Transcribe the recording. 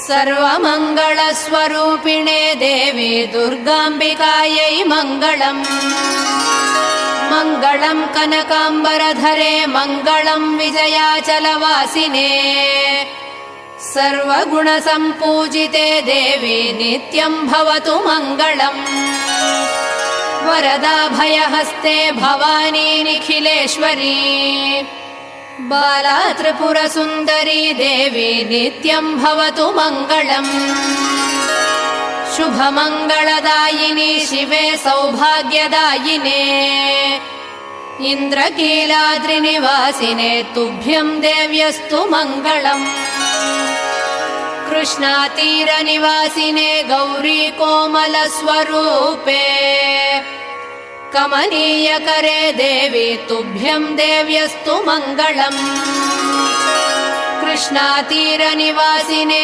सर्वमङ्गलस्वरूपिणे देवी दुर्गाम्बिकायै मङ्गलम्। मङ्गलम् कनकाम्बरधरे मङ्गलम् विजयाचलवासिने। सर्वगुणसम्पूजिते देवी नित्यम् भवतु मङ्गलम्। वरदाभयहस्ते भवानी निखिलेश्वरी। बाला त्रिपुरसुन्दरी देवी नित्यम् भवतु मङ्गलम्। शुभमङ्गलदायिनी शिवे सौभाग्यदायिने। इन्द्रकीलाद्रिनिवासिने तुभ्यम् देव्यस्तु मङ्गलम्। कृष्णातीरनिवासिने गौरी कोमलस्वरूपे। कमनीयकरे देवी तुभ्यम् देव्यस्तु मङ्गलम्। कृष्णातीरनिवासिने